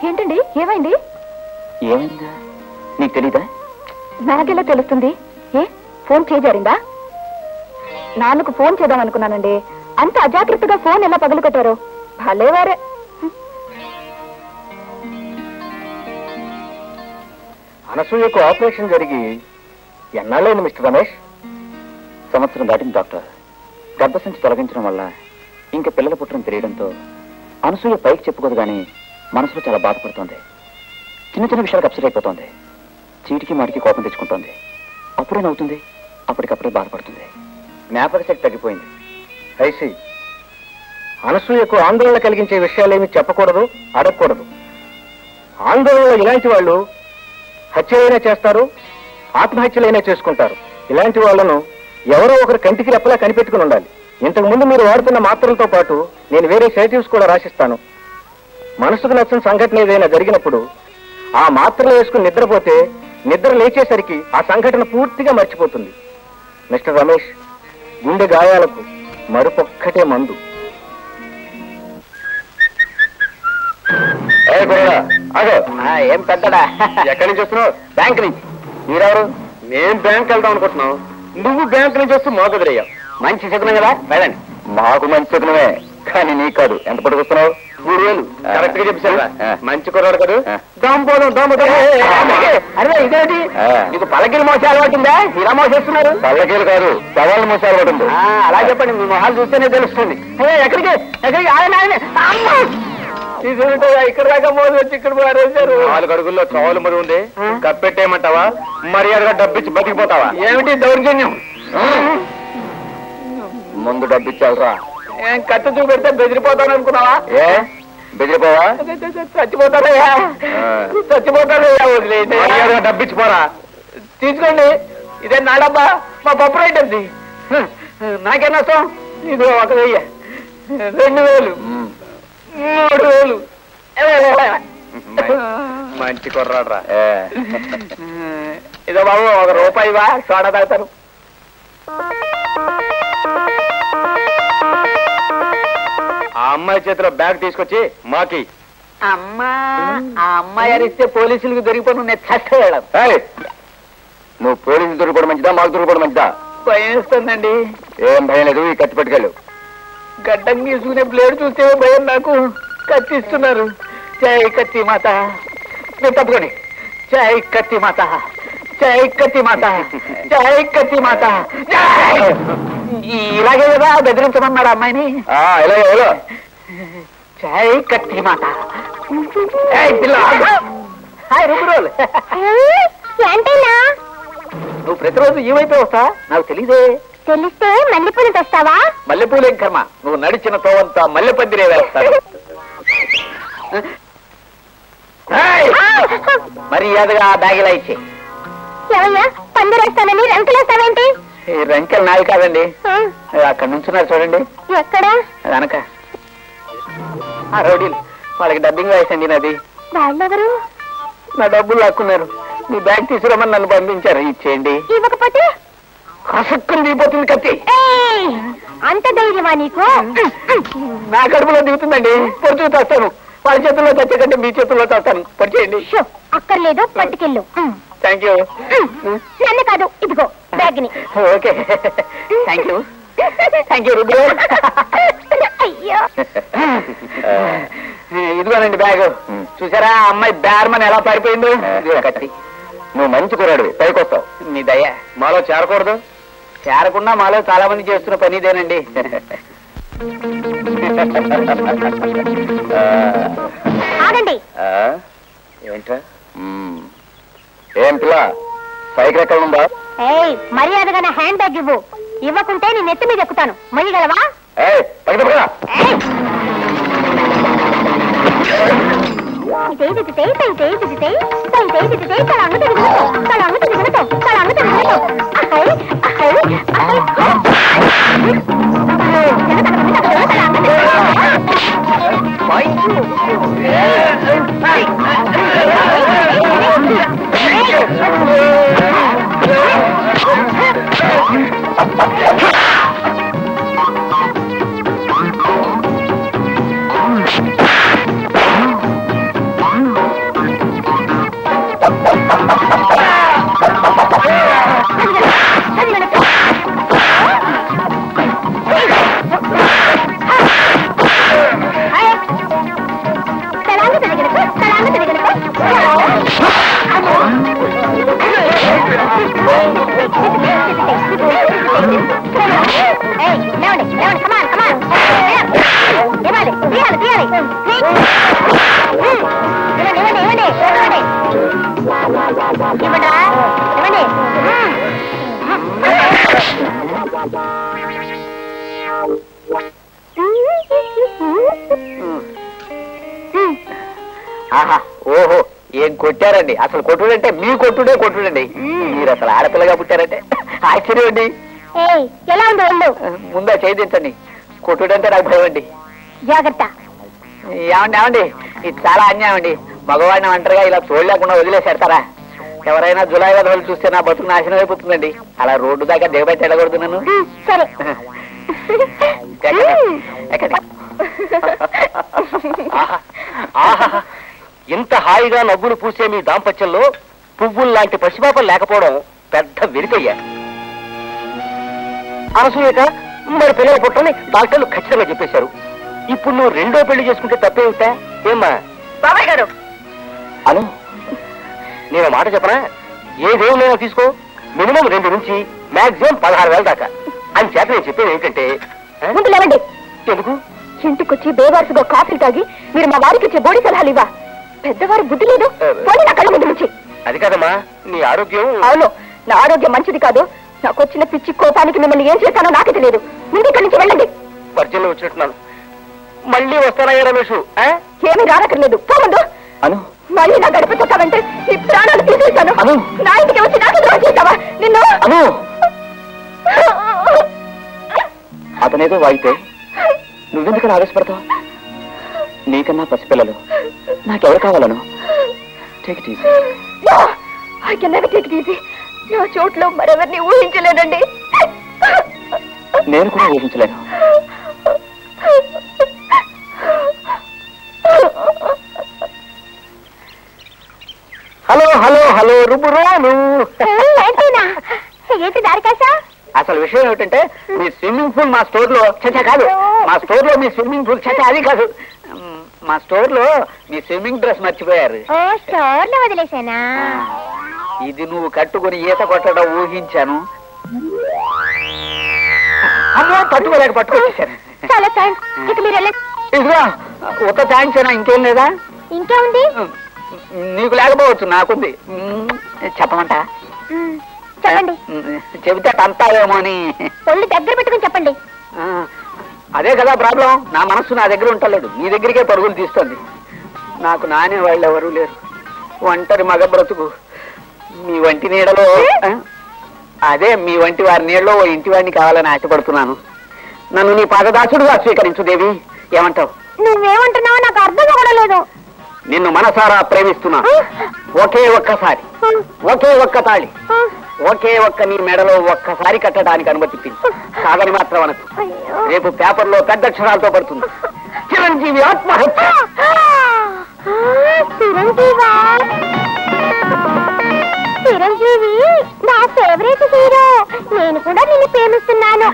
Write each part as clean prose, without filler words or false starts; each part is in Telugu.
ఏంటండి ఏమైంది? ఏమైందా నీకు తెలీదా? నాకెలా తెలుస్తుంది? ఏ ఫోన్ చేజారిందా? నాన్నకు ఫోన్ చేద్దాం అనుకున్నానండి. అంత అజాగ్రత్తగా ఫోన్ ఎలా పగలు కొట్టారో భలేవారే. అనసూయకు ఆపరేషన్ జరిగి ఎన్నాళ్ళైంది మిస్టర్ రమేష్? సంవత్సరం దాటింది డాక్టర్. గర్భసంచి తొలగించడం వల్ల ఇంకా పిల్లలు పుట్టడం తెలియడంతో అనసూయ పైకి చెప్పుకోదు కానీ మనసులో చాలా బాధపడుతోంది. చిన్న చిన్న విషయాలకు అప్సెట్ అయిపోతుంది. చీటికి మాటికి కోపం తెచ్చుకుంటోంది. అప్పుడే నవ్వుతుంది, అప్పటికప్పుడే బాధపడుతుంది. జ్ఞాపక శక్తి తగ్గిపోయింది. ఐసి అనసూయకు ఆందోళన కలిగించే విషయాలేమి చెప్పకూడదు, అడగకూడదు. ఆందోళనలో ఇలాంటి వాళ్ళు హత్యలైనా చేస్తారు, ఆత్మహత్యలైనా చేసుకుంటారు. ఇలాంటి వాళ్లను ఎవరో ఒకరు కంటికి రెప్పలా కనిపెట్టుకుని ఉండాలి. ఇంతకు ముందు మీరు వాడుతున్న మాత్రలతో పాటు నేను వేరే సెడేటివ్స్ కూడా రాసిస్తాను. మనసుకు నచ్చిన సంఘటన ఏదైనా జరిగినప్పుడు ఆ మాత్రలు వేసుకుని నిద్రపోతే నిద్ర లేచేసరికి ఆ సంఘటన పూర్తిగా మర్చిపోతుంది. మిస్టర్ రమేష్, గుండె గాయాలకు మరుపొక్కటే మందు. ఏం పెద్దడా? ఎక్కడి నుంచి వస్తున్నావు? బ్యాంక్ నుంచి. మీరెవరు? నేను బ్యాంక్ వెళ్దాం అనుకుంటున్నావు. నువ్వు బ్యాంక్ నుంచి వస్తూ మోకదిరయ్యావు. మంచి శకునం కదా, వెళ్ళండి. మాకు మంచి శకునమే, కానీ నీకు కాదు. ఎంత పట్టుకొస్తున్నావు? 3000. కరెక్ట్ గా చెప్పారా? మంచి కుర్రాడు కదా. అరే ఇదేంటి, నీకు పల్లకీలు మోసే అలవాటుందా? ఇలా మోసేస్తున్నారు. పల్లకీలు కాదు, సవాళ్ళు మోసే అలవాటుంది. అలా చెప్పండి, మీ మొహాలు చూస్తేనే తెలుస్తుంది. ఎక్కడికి ఎక్కడికి? ఆయన ఇక్కడ దాకా మోసి వచ్చి ఇక్కడ మారేశారు. 4 అడుగుల్లో చావులు మరి ఉంది. కప్పెట్టేయమంటావా? మర్యాదగా డబ్బిచ్చి బతికిపోతావా? ఏమిటి దౌర్జన్యం? ముందు డబ్బిచ్చాలరా. ఏం కత్తి చూపెడితే బెదిరిపోతాను అనుకున్నావా? ఏ బెదిరిపోవా? చచ్చిపోతానయ్యా, చచ్చిపోతానయ్యా. వదిలేండి, డబ్బిచ్చిపోరా. తీసుకోండి, ఇదే నా డబ్బా, మా పప్పు రైటర్ది. నాకేం నష్టం? ఇది 1000, 2000, 3000. మంచి కుర్రాడ్రా. ఇదో బాబు, 1 రూపాయివా? సోడా తాగుతారు. ఆ అమ్మాయి చేతిలో బ్యాగ్ తీసుకొచ్చి మాకి. అమ్మా, ఆ అమ్మాయి అరిస్తే పోలీసులకు దొరికిపోయి నేను చష్టం. నువ్వు పోలీసులు దొరికిపోవడం మంచిదా, మాకు దొరికిపోవడం మంచిదా? భయం వేస్తుందండి. ఏం భయం లేదు, ఈ కత్తి పట్టుకెళ్ళు. గడ్డం తీసుకునే బ్లేడ్ చూస్తే భయం నాకు. కత్తిస్తున్నారు. జై కత్తి మాత. మీరు తప్పుకోండి. జై కత్తి మాత, జై కత్తి మాత, జై కత్తి మాత. ఇలాగే కదా బెదిరించమన్నాడు అమ్మాయిని. జై కత్తి మాత. హాయ్ రుబురోల్. నువ్వు ప్రతిరోజు ఈ వైపే వస్తా? నాకు తెలీదే. తెలిస్తే మల్లెపూలు తెస్తావా? మల్లెపూలేం కర్మ, నువ్వు నడిచిన తోవంతా మల్లెపందిరే వేస్తాను. మర్యాదగా ఆ బ్యాగ్ ఇలా ఇచ్చే. ఎవయ్యా, పందిరేస్తానని రంకెలేస్తావేంటి? ఈ రంకెలు నావి కాదండి, అక్కడ నుంచున్నారు చూడండి. ఎక్కడ? వెనక ఆ రౌడీలు. వాళ్ళకి డబ్బింగ్ వేసండి నాది. వాళ్ళెవరు? నా డబ్బులు లాక్కున్నారు. మీ బ్యాగ్ తీసుకురమ్మని నన్ను పంపించారు. ఇచ్చేయండి. ఇవ్వకపోతే కసక్కుని దిగిపోతుంది కత్తి. అంత ధైర్యమా నీకు? నా కడుపులో దిగుతుందండి. పొడుచు తెస్తాను. వాళ్ళ చేతుల్లో తెచ్చే కంటే మీ చేతుల్లో తెస్తాను. పొడిచేయండి. అక్కర్లేదు, పట్టుకెళ్ళు. Thank you. నన్ను కాదు, ఇదిగో బ్యాగ్ ని. Okay, thank you. Thank you Rudru. అయ్యో, ఇదిగోనండి బ్యాగ్. చూసారా అమ్మాయి బ్యార్మన్ ఎలా పారిపోయిందో? కత్తి. నువ్వు మంచి కుర్రాడు, పైకి వస్తావు. నీ దయ. మాలో చేరకూడదు? చేరకుండా మాలో చాలా మంది చేస్తున్న పని ఇదేనండి. ఆగండి. ఏంట్రా? ఏం పిల్ల, పైకి ఎక్కడ ఉందా? మర్యాదగా నా హ్యాండ్ బ్యాగ్ ఇవ్వు. ఇవ్వకుంటే నీ నెత్తి మీద ఎక్కుతాను. మొయ్యగలవా? ఆహా ఓహో ఏం కొట్టారండి. అసలు కొట్టుడంటే మీ కొట్టుడండి. మీరు అసలు ఆడపిల్లగా పుట్టారంటే ఆశ్చర్యం అండి. ఎలా ఉందో వెళ్ళు. ముందా చేయించండి. కొట్టుడంటే నాకు భయం అండి. జాగ్రత్త. ఏమండి ఇది చాలా అన్యాయం అండి. మగవాడిని ఒంటరిగా ఇలా చూడలేకుండా వదిలేసేడతారా? ఎవరైనా జులై రోజులు చూస్తే నా బతుకు నాశనం అయిపోతుందండి. అలా రోడ్డు దాకా దిగబెట్టి వెళ్ళకూడదు నన్ను. సరే ఎక్కడి ఇంత హాయిగా నవ్వులు పూసే మీ దాంపత్యంలో పువ్వుల్లాంటి పసిపాపలు లేకపోవడం పెద్ద వెరికయ్యా. అనసూయక మరి పిల్లల పుట్టని డాక్టర్లు ఖచ్చితంగా చెప్పేశారు. ఇప్పుడు నువ్వు రెండో పెళ్లి చేసుకుంటే తప్పేమిటా? ఏమ్మా బాబాయ్ గారు అను, నేను మాట చెప్పనా? ఏదేమైనా తీసుకో, మినిమం 2 నుంచి మాక్సిమం 16,000 దాకా. అని చేత నేను చెప్పేది ఏంటంటే, ముందు లేవండి. ఎందుకు ఇంటికొచ్చి బేవారసుగా కాఫీ తాగి మీరు మా వారికి ఇచ్చే బోడి సలహాలు ఇవ్వా? పెద్దవారు బుద్ధి లేదు. పోనీ నా కళ్ళ ముందు నుంచి. అది కాదమ్మా, నీ ఆరోగ్యం. అవును, నా ఆరోగ్యం మంచిది కాదు. నాకు వచ్చిన పిచ్చి కోపానికి మిమ్మల్ని ఏం చేస్తానో నాకే తెలియదు. ముందు ఇక్కడి నుంచి వెళ్ళండి. వర్జంలో వచ్చినట్టున్నాను. మళ్ళీ వస్తానయ్యా రమేష్. ఏమీ రానక్కర్లేదు. పోమందు. అను, మళ్ళీ నా గడప తొక్కావంటే ఈ ప్రాణాలు తీసేస్తాను. అను, నా ఇంటికి వచ్చి నాకు ద్రోహం చేస్తావా? నిన్ను. అను, అతనేదో వాయితే నువ్వెందుకు ఆవేశపడతావు? నీకన్నా పసిపిల్లలు నాకెవరు కావాలను? Take it easy. I can never take it easy. నా చోట్లో మరెవరిని ఊహించలేనండి. నేను కూడా ఊహించలేను. హలో హలో హలో రుబురోను. ఏంటి దారికాసా? అసలు విషయం ఏమిటంటే, మీ స్విమ్మింగ్ పూల్ మా స్టోర్ లో కాదు. మా స్టోర్ లో మీ స్విమ్మింగ్ పూల్ అది కాదు. మా స్టోర్ లో మీ స్విమ్మింగ్ డ్రెస్ మర్చిపోయారు. స్టోర్ లో వదిలేసానా? ఇది నువ్వు కట్టుకుని ఈత కొట్టడం ఊహించాను. అమ్మో, పట్టుకోలేక పట్టుకొచ్చేసాను. చాలా థ్యాంక్స్. ఇక మీరు వెళ్ళండి. ఇదిగో ఒక థ్యాంక్స్ అయినా ఇంకేం లేదా? ఇంకా ఉంది. నీకు లేకపోవచ్చు, నాకుంది. చెప్పమంటా? చెప్పండి. చెబితే తంతావేమో అని. ఒళ్ళు దగ్గర పెట్టుకుని చెప్పండి. అదే కదా ప్రాబ్లం. నా మనస్సు నా దగ్గర ఉంటలేదు, నీ దగ్గరికే పరుగులు తీస్తుంది. నాకు నానే వాళ్ళు ఎవరూ లేరు. ఒంటరి మగ బ్రతుకు. మీ వంటి నీడలో, అదే మీ వంటి వారి నీడలో ఓ ఇంటి వాడిని కావాలని ఆశపడుతున్నాను. నన్ను నీ పాదదాసుడుగా స్వీకరించు దేవి. ఏమంటావు? నువ్వేమంటున్నావో నాకు అర్థం అవ్వలేదు. నిన్ను మనసారా ప్రేమిస్తున్నా. ఒకే ఒక్కసారి, ఒకే ఒక్క తాళి, ఒకే ఒక్క నీ మెడలో ఒక్కసారి కట్టడానికి అనుమతిప్పించు. కాదని మాత్రం అనకు. రేపు పేపర్లో పెద్ద అక్షరాలతో పడుతుంది, చిరంజీవి ఆత్మహత్య. చిరంజీవి నా ఫేవరెట్ హీరో. నేను కూడా నిన్ను ప్రేమిస్తున్నాను.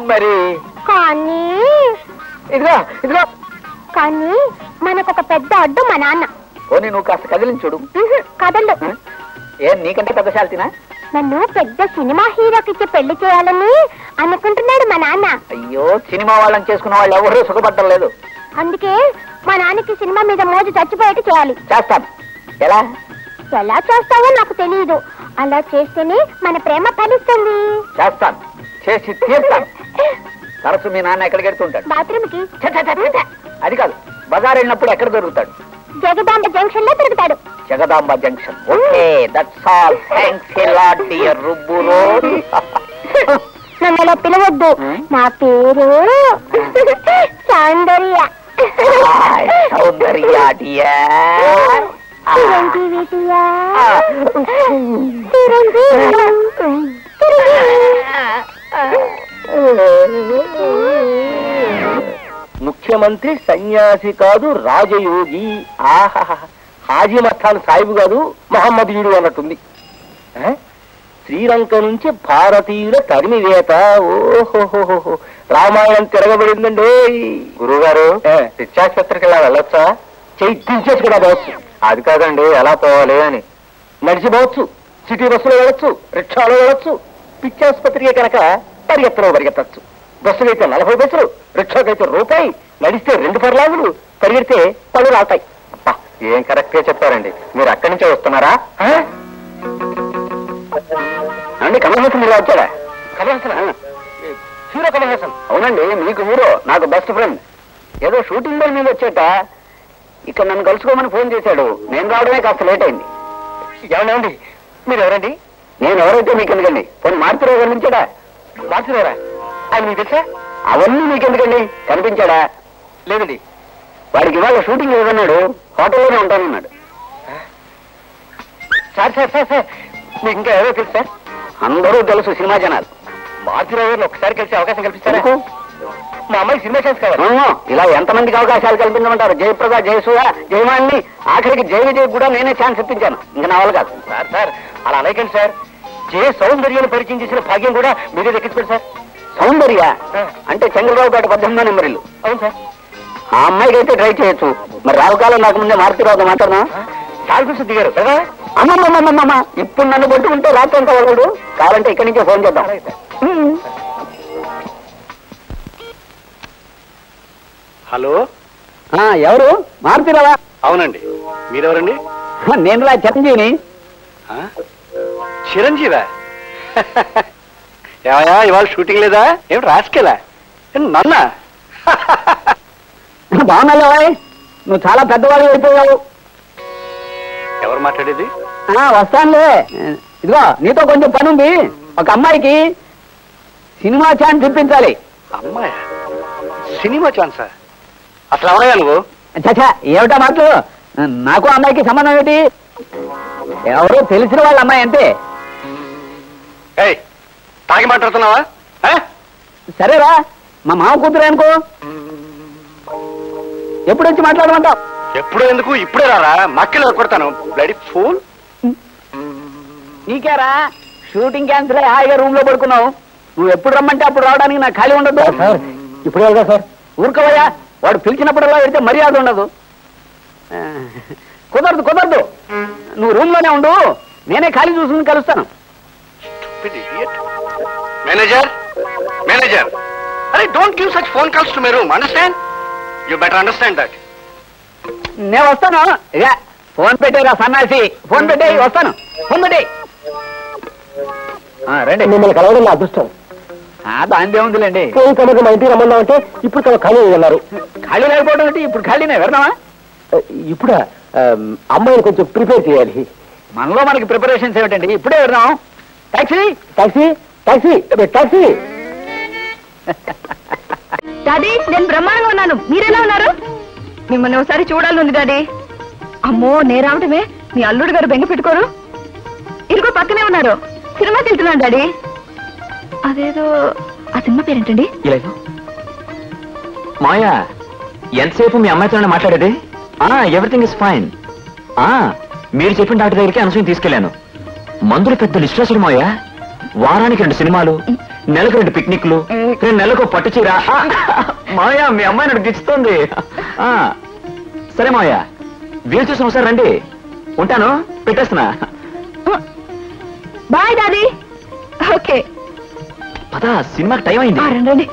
మరి కానీ ఇదిగో ఇదిగో కానీ మనకొక పెద్ద అడ్డు మా నాన్న. పోనీ నువ్వు కాస్త కదిలించుడు. కదలు. ఏం నీకంటే పెద్ద శాల్తీనా? నన్ను పెద్ద సినిమా హీరోకి పెళ్లి చేయాలని అనుకుంటున్నాడు మా నాన్న. అయ్యో, సినిమా వాళ్ళని చేసుకున్న వాళ్ళు ఎవరూ సుఖపడటం లేదు. అందుకే మా నాన్నకి సినిమా మీద మోజు చచ్చిపోయేట్టు చేయాలి. చేస్తాను. ఎలా ఎలా చేస్తావో నాకు తెలియదు. అలా చేస్తేనే మన ప్రేమ ఫలిస్తుంది. చేస్తాను, చేసి తీర్తాను. తరచు మీ నాన్న ఎక్కడికి వెళ్తుంటాడు? బాత్రూమ్ కి. అది కాదు, బజార్ వెళ్ళినప్పుడు ఎక్కడ దొరుకుతాడు? జగదాంబ జంక్షన్ లో తిరుగుతాడు. Jagadamba junction. Okay, that's all. Thanks a lot dear Rubburo. నన్ను అలా పిలవద్దు. నా పేరు సౌందర్య. సౌందర్య డియర్. చిరంజీవి చిరంజీవి. ముఖ్యమంత్రి సన్యాసి కాదు, రాజయోగి. ఆహా, హాజీ మస్తాన్ సాహిబు కాదు, మహమ్మదీయుడు అన్నట్టుంది. శ్రీలంక నుంచి భారతీయుల తరిమివేత. ఓహోహోహో, రామాయణం తిరగబడిందండి. గురువుగారు, శిక్షాస్పత్రికి ఇలా వెళ్ళొచ్చా? చేసి కూడా పోవచ్చు. అది కాదండి, ఎలా పోవాలి అని. నడిచిపోవచ్చు. సిటీ బస్సులో వెళ్ళొచ్చు, రిక్షాలో వెళ్ళొచ్చు, పిచ్చాసుపత్రికి కనుక పరిగెత్తచ్చు. బస్సులైతే 40 పైసలు, రిక్షాకైతే రూపాయి, నడిస్తే 2 ఫర్లాంగులు, పరిగెడితే పళ్ళు రావుతాయి. ఏం కరెక్ట్ గా చెప్పారండి. మీరు అక్కడి నుంచే వస్తున్నారా అండి? కమల్ హాసన్ ఇలా వచ్చాడా? కమల్ హాసన్, హీరో కమల్ హాసన్. అవునండి, మీకు హీరో, నాకు బెస్ట్ ఫ్రెండ్. ఏదో షూటింగ్ మీద వచ్చేట ఇక్కడ నన్ను కలుసుకోమని ఫోన్ చేశాడు. నేను రావడమే కాస్త లేట్ అయింది. ఏమన్నా మీరు ఎవరండి? నేను ఎవరైతే మీకు ఎందుకండి? పోనీ మార్చిరావు కనిపించాడా? మార్చిరారా? ఆయన మీకు తెలుసా? అవన్నీ మీకెందుకండి? కనిపించాడా? లేదండి. వాడికి ఇవాళ షూటింగ్ లేదన్నాడు, హోటల్లోనే ఉంటానన్నాడు. సార్ సార్ సార్ సార్ మీకు ఇంకా ఎవరో తెలుసు సార్? అందరూ తెలుసు, సినిమా జనాలు. మార్చిరావు గారిని ఒకసారి కలిసే అవకాశం కల్పిస్తారా? మా అమ్మాయి సినిమా ఛాన్స్ కావాలి. ఇలా ఎంతమందికి అవకాశాలు కల్పించమంటారు? జయప్రద, జయసూయ, జయమాలిని, ఆఖరికి జయ విజయ్ కూడా నేనే ఛాన్స్ ఇప్పించాను. ఇంకా నా వల్ల కాదు. సార్ సార్ అలా అనేకండి సార్. జయ సౌందర్యాన్ని పరిచయం చేసిన భాగ్యం కూడా మీరే దక్కించుకోండి సార్. సౌందర్య అంటే చంద్రబాబు పేట 18వ నెంబర్ ఇల్లు. అవును సార్. ఆ అమ్మాయికి అయితే ట్రై చేయొచ్చు. మరి రావుకాలం నాకు ముందే మారుతిరావుతో మాట్లాడనా? చాలా చూసి దిగారు కదా. అమ్మమ్మమ్మమ్మ, ఇప్పుడు నన్ను పట్టుకుంటే రాత్రి అంతా వాళ్ళు. కావాలంటే ఇక్కడి నుంచే ఫోన్ చేద్దాం. హలో, ఎవరు? మారుతిరావా? అవునండి. మీరెవరండి? నేను రా చిరంజీవిని. చిరంజీవా? ఏమయ్యా, ఇవాళ షూటింగ్ లేదా? ఏమిటి రాసుకెలా? నన్నా? బాగున్నావా? నువ్వు చాలా పెద్దవాళ్ళు అయిపోయావు. ఎవరు మాట్లాడేది? వస్తానులే. ఇదిగో నీతో కొంచెం పని ఉంది. ఒక అమ్మాయికి సినిమా ఛాన్స్ ఇప్పించాలి. అమ్మాయి సినిమా ఛాన్సా? అసలు అవయా నువ్వు? చచ్చా, ఏమిటా మాటలు? నాకు అమ్మాయికి సంబంధం ఏంటి? ఎవరో తెలిసిన వాళ్ళ అమ్మాయి అంతే. ఏయ్, తాగి మాట్లాడుతున్నావా? సరేరా, మా మామ కూతురే అనుకో. ఎప్పుడు వచ్చి మాట్లాడమంటావు? ఎప్పుడు ఎందుకు? ఇప్పుడే రారా, మక్కలు కొడతాను. Bloody fool. నీకేరా షూటింగ్ క్యాన్సిల్ అయ్యి హాయిగా రూమ్ లో పడుకున్నావు. నువ్వు ఎప్పుడు రమ్మంటే అప్పుడు రావడానికి నాకు ఖాళీ ఉండదు. ఇప్పుడు వెళ్దా సార్? ఊరుకోవయ్యా, వాడు పిలిచినప్పుడల్లా వెళ్తే మర్యాద ఉండదు. కుదరదు. నువ్వు రూమ్ లోనే ఉండు, నేనే ఖాళీ చూసుకుని కలుస్తాను. మేనేజర్, అరే don't give such phone calls to my room. Understand? You better understand that. నేను వస్తాను. ఇక ఫోన్ పెట్టేరా సన్నాసి, ఫోన్ పెట్టే వస్తాను. ఫోన్ పెట్టే రండి. మిమ్మల్ని కలవడం నా అదృష్టం. దాని ఏముందిలేండి. మా ఇంటికి రమ్మన్నామంటే ఇప్పుడు ఖాళీ ఉన్నారు. ఖాళీ లేకపోవడం అంటే ఇప్పుడు ఖాళీనే వెళ్దామా? ఇప్పుడు అమ్మాయిని కొంచెం ప్రిపేర్ చేయాలి. మనలో మనకి ప్రిపరేషన్స్ ఏమిటండి? ఇప్పుడే వెళ్దాం. Taxi taxi taxi taxi. Daddy, నేను బ్రహ్మాండంగా ఉన్నాను. మీరెలా ఉన్నారు? మిమ్మల్ని ఒకసారి చూడాలనుంది డాడీ. అమ్మో, నేను రావటమే మీ అల్లుడు గారు బెంగ పెట్టుకోరు. ఇదిగో పక్కనే ఉన్నారు. సినిమాకి వెళ్తున్నాను డాడీ. అదేదో ఆ సినిమా పేరేంటండి? మాయా, ఎంతసేపు మీ అమ్మాయితోనే మాట్లాడేది? Everything is fine. మీరు చెప్పిన డాక్టర్ దగ్గరికి అనసూయని తీసుకెళ్లాను. మందులు పెద్ద లిస్ట్ రాసుడు మాయా. వారానికి 2 సినిమాలు, నెలకు 2 పిక్నిక్లు, 2 నెలలకు పట్టుచీర. మాయా, మీ అమ్మాయి నన్ను గిచ్చుతోంది. సరే మాయా, వీలు చూసిన ఒకసారి రండి. ఉంటాను, పెట్టేస్తున్నా. Bye daddy. ఓకే పద, సినిమాకి టైం అయింది. రండి.